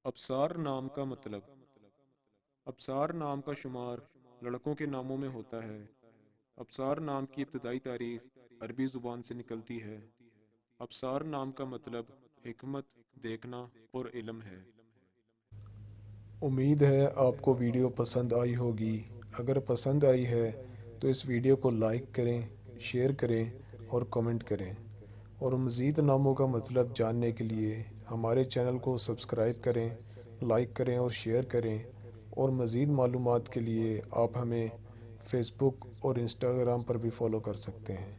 ابصار نام کا مطلب۔ ابصار نام کا شمار لڑکوں کے ناموں میں ہوتا ہے۔ ابصار نام کی ابتدائی تاریخ عربی زبان سے نکلتی ہے۔ ابصار نام کا مطلب حکمت، دیکھنا اور علم ہے۔ امید ہے آپ کو ویڈیو پسند آئی ہوگی۔ اگر پسند آئی ہے تو اس ویڈیو کو لائک کریں، شیئر کریں اور کمنٹ کریں، اور مزید ناموں کا مطلب جاننے کے لیے ہمارے چینل کو سبسکرائب کریں، لائک کریں اور شیئر کریں، اور مزید معلومات کے لیے آپ ہمیں فیس بک اور انسٹاگرام پر بھی فالو کر سکتے ہیں۔